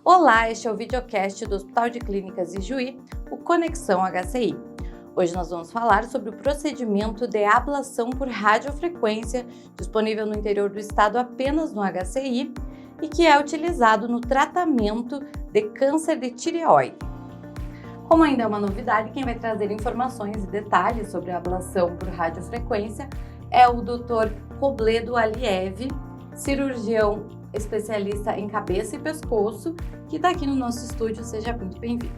Olá, este é o videocast do Hospital de Clínicas Ijuí, o Conexão HCI. Hoje nós vamos falar sobre o procedimento de ablação por radiofrequência, disponível no interior do estado apenas no HCI e que é utilizado no tratamento de câncer de tireoide. Como ainda é uma novidade, quem vai trazer informações e detalhes sobre a ablação por radiofrequência é o Dr. Robledo Aliev, cirurgião especialista em cabeça e pescoço, que está aqui no nosso estúdio. Seja muito bem-vindo.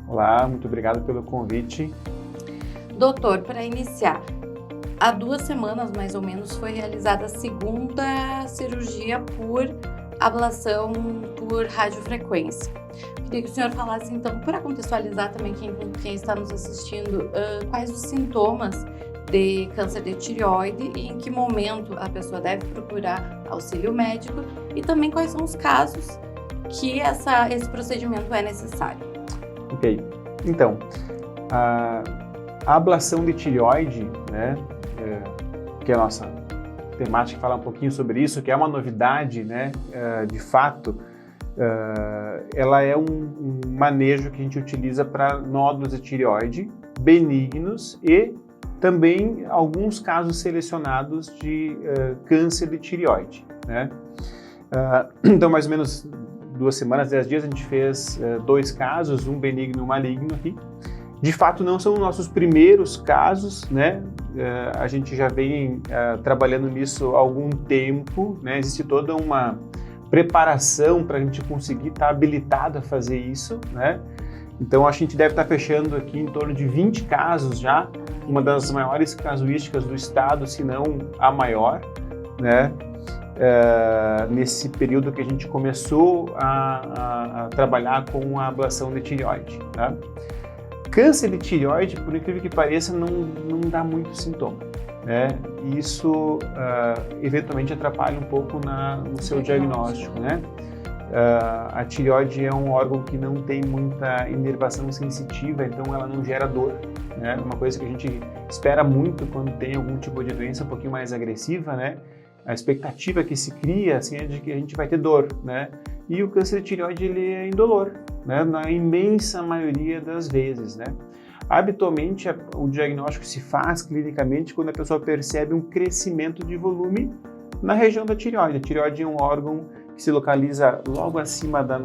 Olá, muito obrigado pelo convite. Doutor, para iniciar, há 2 semanas mais ou menos foi realizada a segunda cirurgia por ablação por radiofrequência. Queria que o senhor falasse então, para contextualizar também quem está nos assistindo, quais os sintomas de câncer de tireoide e em que momento a pessoa deve procurar auxílio médico e também quais são os casos que esse procedimento é necessário. Ok, então, a ablação de tireoide, né, que é a nossa temática, falar um pouquinho sobre isso, que é uma novidade, né, de fato, ela é um manejo que a gente utiliza para nódulos de tireoide benignos e também alguns casos selecionados de câncer de tireoide, né? Então, mais ou menos 2 semanas, 10 dias, a gente fez 2 casos, um benigno e um maligno aqui. De fato, não são nossos primeiros casos, né? A gente já vem trabalhando nisso há algum tempo, né? Existe toda uma preparação para a gente conseguir estar habilitado a fazer isso, né? Então, a gente deve estar fechando aqui em torno de 20 casos já, uma das maiores casuísticas do estado, se não a maior, né? Nesse período que a gente começou a trabalhar com a ablação de tireoide, tá? Câncer de tireoide, por incrível que pareça, não dá muito sintoma, né? Isso eventualmente atrapalha um pouco no seu diagnóstico, né? A tireoide é um órgão que não tem muita inervação sensitiva, então ela não gera dor, né? Uma coisa que a gente espera muito quando tem algum tipo de doença um pouquinho mais agressiva, né? A expectativa que se cria assim, é de que a gente vai ter dor, né? E o câncer de tireoide ele é indolor, né? Na imensa maioria das vezes, né? Habitualmente o diagnóstico se faz clinicamente quando a pessoa percebe um crescimento de volume na região da tireoide. A tireoide é um órgão que se localiza logo acima da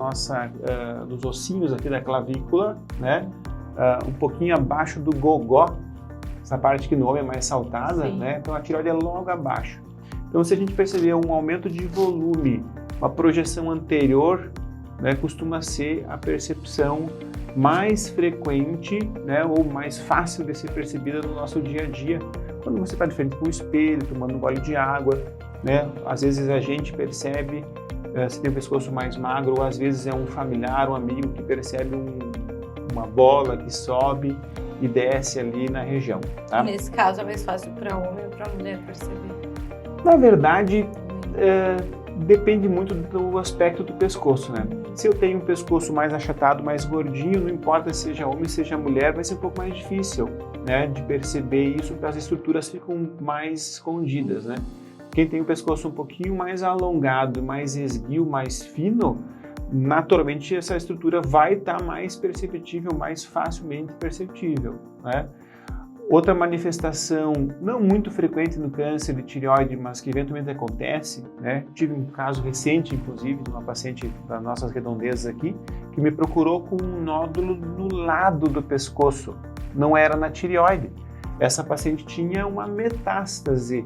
dos ossinhos aqui da clavícula, né? Um pouquinho abaixo do gogó, essa parte que no homem é mais saltada, né? Então a tireoide é logo abaixo. Então, se a gente perceber um aumento de volume, uma projeção anterior, né, costuma ser a percepção mais frequente, né, ou mais fácil de ser percebida no nosso dia a dia. Quando você está de frente com o espelho, tomando um gole de água, né, às vezes a gente percebe se tem um pescoço mais magro, ou às vezes é um familiar, um amigo que percebe uma bola que sobe e desce ali na região. Tá? Nesse caso é mais fácil para homem ou para mulher perceber? Na verdade, depende muito do aspecto do pescoço, né? Se eu tenho um pescoço mais achatado, mais gordinho, não importa se seja homem, seja mulher, vai ser um pouco mais difícil, né, de perceber isso, porque as estruturas ficam mais escondidas, né? Quem tem o pescoço um pouquinho mais alongado, mais esguio, mais fino, naturalmente essa estrutura vai estar mais perceptível, mais facilmente perceptível, né? Outra manifestação não muito frequente no câncer de tireoide, mas que eventualmente acontece, né? Tive um caso recente, inclusive, de uma paciente das nossas redondezas aqui, que me procurou com um nódulo no lado do pescoço. Não era na tireoide. Essa paciente tinha uma metástase,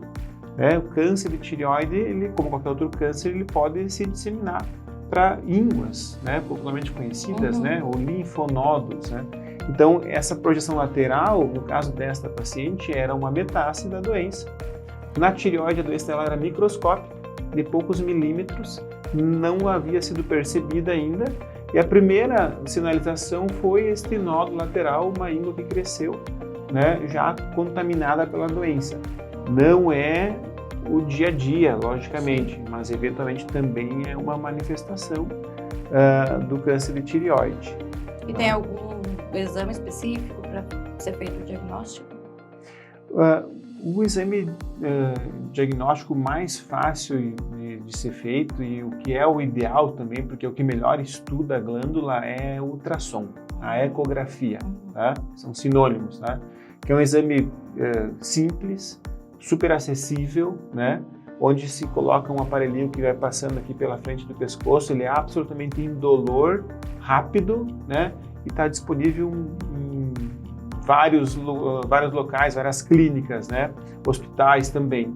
né? O câncer de tireoide, ele, como qualquer outro câncer, ele pode se disseminar para ínguas, né? Popularmente conhecidas, né? Ou linfonodos, né? Então, essa projeção lateral, no caso desta paciente, era uma metástase da doença. Na tireoide, a doença dela era microscópica, de poucos milímetros, não havia sido percebida ainda, e a primeira sinalização foi este nódulo lateral, uma íngua que cresceu, né, já contaminada pela doença. Não é o dia a dia, logicamente, mas eventualmente também é uma manifestação do câncer de tireoide. E tem algum exame específico para ser feito o diagnóstico? O exame diagnóstico mais fácil de ser feito e o que é o ideal também, porque o que melhor estuda a glândula é o ultrassom, a ecografia, tá? São sinônimos, tá? Que é um exame simples, super acessível, né? Onde se coloca um aparelhinho que vai passando aqui pela frente do pescoço, ele é absolutamente indolor, rápido, né? E está disponível em vários locais, várias clínicas, né? Hospitais também.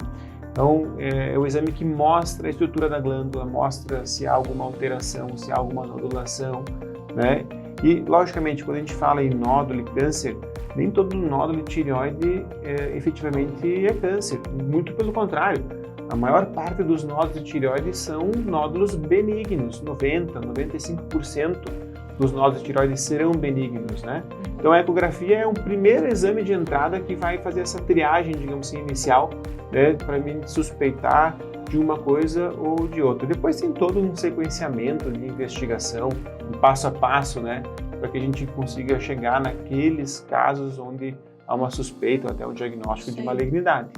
Então, é o exame que mostra a estrutura da glândula, mostra se há alguma alteração, se há alguma nodulação, né? E, logicamente, quando a gente fala em nódulo e câncer, nem todo nódulo de tireoide efetivamente é câncer, muito pelo contrário. A maior parte dos nódulos de tireoide são nódulos benignos, 95% dos nódulos de tireoide serão benignos, né? Então a ecografia é um primeiro exame de entrada que vai fazer essa triagem, digamos assim, inicial, né, para mim suspeitar de uma coisa ou de outra. Depois tem todo um sequenciamento de investigação, um passo a passo, né, para que a gente consiga chegar naqueles casos onde há uma suspeita ou até o diagnóstico de malignidade.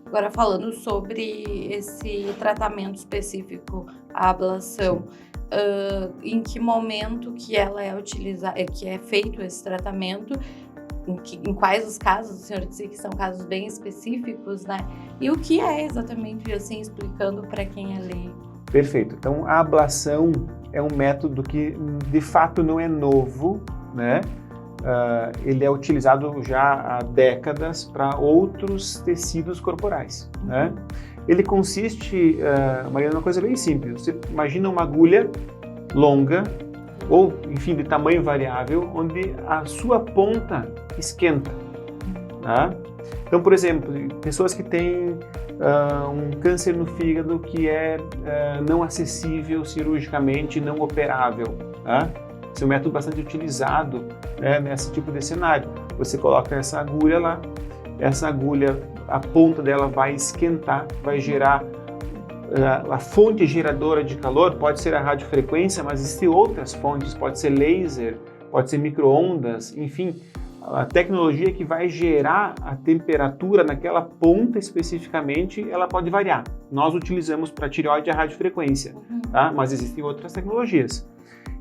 Agora falando sobre esse tratamento específico, a ablação, em que momento que ela é utilizada, que é feito esse tratamento, em quais os casos, o senhor disse que são casos bem específicos, né? E o que é exatamente, assim, explicando para quem é leigo? Perfeito. Então a ablação é um método que de fato não é novo, né? Ele é utilizado já há décadas para outros tecidos corporais, né? Ele consiste, Mariana, uma coisa bem simples. Você imagina uma agulha longa, ou, enfim, de tamanho variável, onde a sua ponta esquenta, tá? Então, por exemplo, pessoas que têm um câncer no fígado que é não acessível cirurgicamente, não operável, tá? Esse é um método bastante utilizado, né, nesse tipo de cenário. Você coloca essa agulha lá, essa agulha, a ponta dela vai esquentar, vai gerar a fonte geradora de calor, pode ser a radiofrequência, mas existem outras fontes, pode ser laser, pode ser micro-ondas, enfim, a tecnologia que vai gerar a temperatura naquela ponta especificamente, ela pode variar. Nós utilizamos para tireoide a radiofrequência, tá? Mas existem outras tecnologias.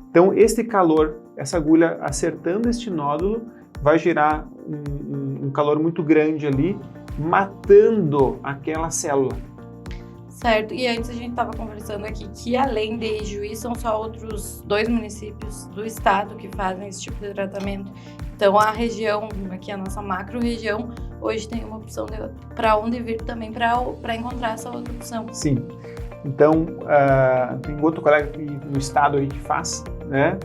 Então, este calor, essa agulha acertando este nódulo, vai gerar um calor muito grande ali, matando aquela célula. Certo, e antes a gente estava conversando aqui que além de Ijuí, são só outros 2 municípios do estado que fazem esse tipo de tratamento. Então a região, aqui a nossa macro-região, hoje tem uma opção para onde vir também para encontrar essa outra opção. Sim, então tem outro colega no estado aí que faz, né?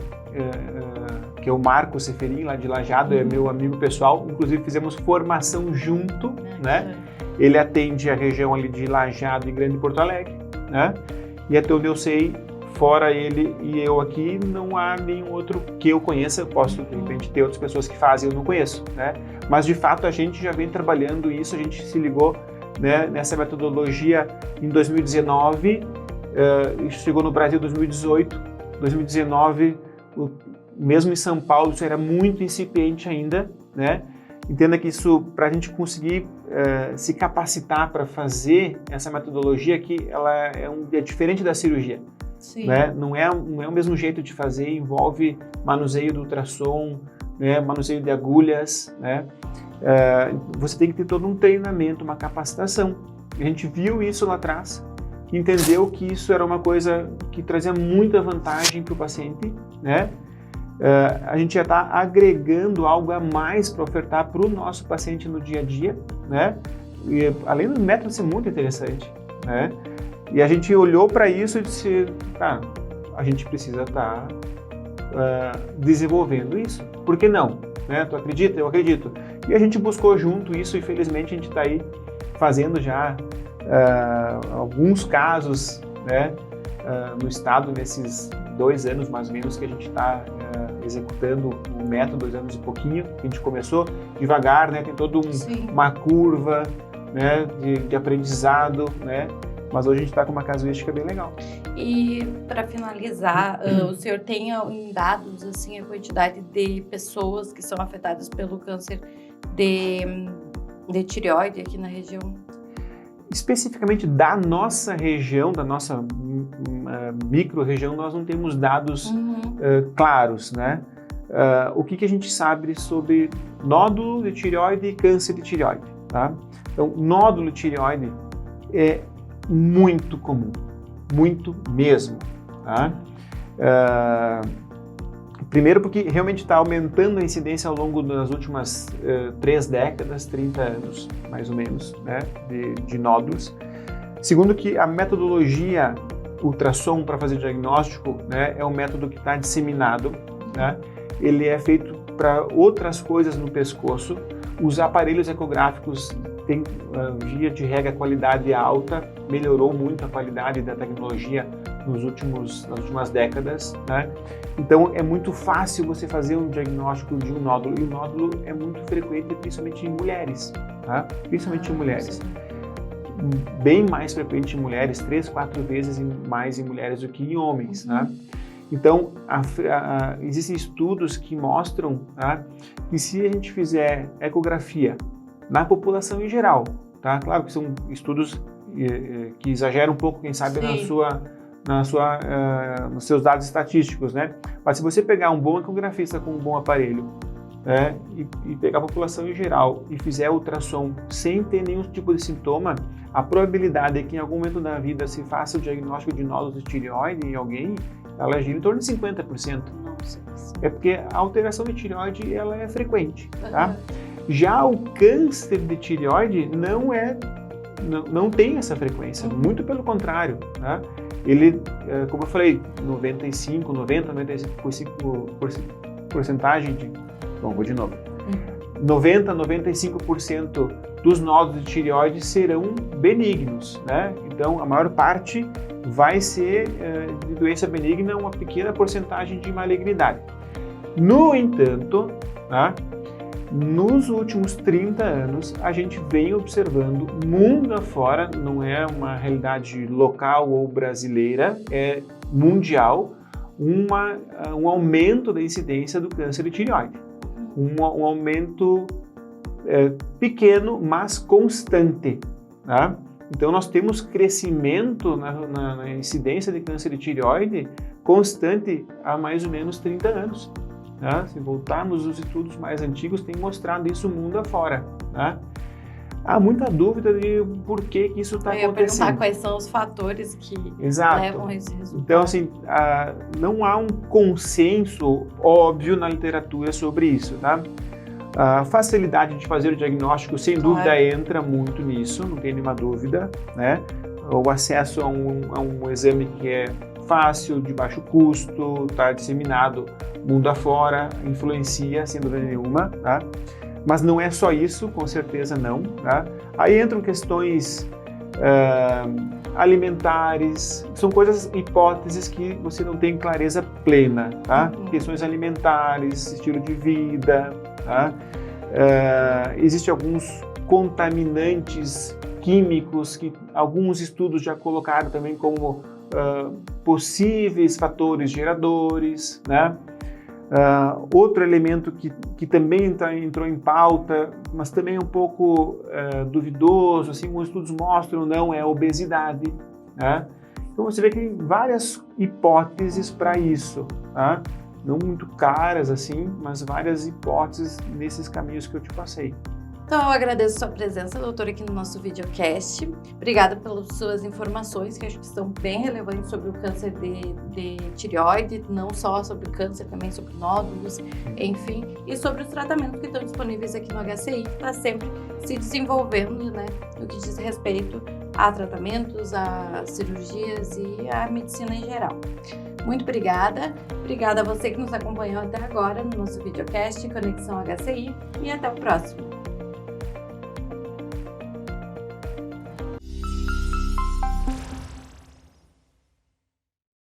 Que é o Marco Seferin, lá de Lajeado, é meu amigo pessoal, inclusive fizemos formação junto, né? Ele atende a região ali de Lajeado e Grande Porto Alegre, né? E até onde eu sei, fora ele e eu aqui, não há nenhum outro que eu conheça. Eu posso, de repente, ter outras pessoas que fazem, eu não conheço, né? Mas, de fato, a gente já vem trabalhando isso, a gente se ligou, né, nessa metodologia em 2019, isso chegou no Brasil em 2018, 2019, mesmo em São Paulo, isso era muito incipiente ainda, né? Entenda que isso, para a gente conseguir se capacitar para fazer essa metodologia aqui, ela é diferente da cirurgia. Sim. Né? Não é o mesmo jeito de fazer, envolve manuseio do ultrassom, né? Manuseio de agulhas, né? Você tem que ter todo um treinamento, uma capacitação. A gente viu isso lá atrás, entendeu que isso era uma coisa que trazia muita vantagem para o paciente, né? A gente já está agregando algo a mais para ofertar para o nosso paciente no dia a dia, né? E, além do método ser muito interessante, né? E a gente olhou para isso e disse, a gente precisa estar desenvolvendo isso. Por que não? Né? Tu acredita? Eu acredito. E a gente buscou junto isso e felizmente a gente está aí fazendo já alguns casos, né, no estado nesses 2 anos mais ou menos que a gente está executando o método, 2 anos e pouquinho. A gente começou devagar, né? Tem toda uma curva, né, de aprendizado, né? Mas hoje a gente está com uma casuística bem legal. E para finalizar, o senhor tem em dados assim a quantidade de pessoas que são afetadas pelo câncer de tireoide aqui na região? especificamente da nossa região, da nossa micro-região, nós não temos dados claros, né? O que a gente sabe sobre nódulo de tireoide e câncer de tireoide, tá? Então, nódulo de tireoide é muito comum, muito mesmo, tá? Primeiro porque realmente está aumentando a incidência ao longo das últimas 3 décadas, 30 anos, mais ou menos, né, de nódulos. Segundo que a metodologia ultrassom para fazer diagnóstico, né, é um método que está disseminado, né? Ele é feito para outras coisas no pescoço. Os aparelhos ecográficos têm, via de regra, qualidade alta, melhorou muito a qualidade da tecnologia nas últimas décadas, né? Então é muito fácil você fazer um diagnóstico de um nódulo, e o nódulo é muito frequente, principalmente em mulheres, tá? Principalmente em mulheres. Bem mais frequente em mulheres, 3, 4 vezes mais em mulheres do que em homens, né? Então, existem estudos que mostram, tá, que se a gente fizer ecografia na população em geral, tá? Claro que são estudos que exageram um pouco, quem sabe, nos seus dados estatísticos, né? Mas se você pegar um bom ecografista com um bom aparelho, né, e pegar a população em geral e fizer ultrassom sem ter nenhum tipo de sintoma, a probabilidade é que em algum momento da vida se faça o diagnóstico de nódulos de tireoide em alguém, ela gira em torno de 50%. Nossa. É porque a alteração de tireoide ela é frequente, tá? Já o câncer de tireoide não tem essa frequência, muito pelo contrário, tá? Ele, como eu falei, 95% de... Bom, vou de novo. 95% dos nódulos de tireoide serão benignos, né? Então, a maior parte vai ser de doença benigna, uma pequena porcentagem de malignidade. No entanto, tá? Nos últimos 30 anos, a gente vem observando mundo afora, não é uma realidade local ou brasileira, é mundial, um aumento da incidência do câncer de tireoide. Um aumento pequeno, mas constante, tá? Então, nós temos crescimento na incidência de câncer de tireoide constante há mais ou menos 30 anos. Tá? Se voltarmos aos estudos mais antigos, tem mostrado isso mundo afora. Tá? Há muita dúvida de por que isso está acontecendo. Eu ia perguntar quais são os fatores que levam a esse resultado. Então, assim, não há um consenso óbvio na literatura sobre isso. Tá? A facilidade de fazer o diagnóstico, sem dúvida, entra muito nisso, não tem nenhuma dúvida, né? O acesso a um exame que é fácil, de baixo custo, está disseminado mundo afora, influencia, sem dúvida nenhuma, tá? Mas não é só isso, com certeza não, tá? Aí entram questões alimentares, são hipóteses que você não tem clareza plena, tá? Questões alimentares, estilo de vida, tá? Existem alguns contaminantes químicos que alguns estudos já colocaram também como possíveis fatores geradores, né? Outro elemento que também entrou em pauta, mas também é um pouco duvidoso, assim, alguns estudos mostram, não, é a obesidade, né? Então você vê que tem várias hipóteses para isso, tá? Não muito caras assim, mas várias hipóteses nesses caminhos que eu te passei. Então, eu agradeço a sua presença, doutor, aqui no nosso videocast. Obrigada pelas suas informações, que acho que são bem relevantes sobre o câncer de tireoide, não só sobre o câncer, também sobre nódulos, enfim, e sobre os tratamentos que estão disponíveis aqui no HCI, que está sempre se desenvolvendo, né, no que diz respeito a tratamentos, a cirurgias e a medicina em geral. Muito obrigada. Obrigada a você que nos acompanhou até agora no nosso videocast Conexão HCI e até o próximo.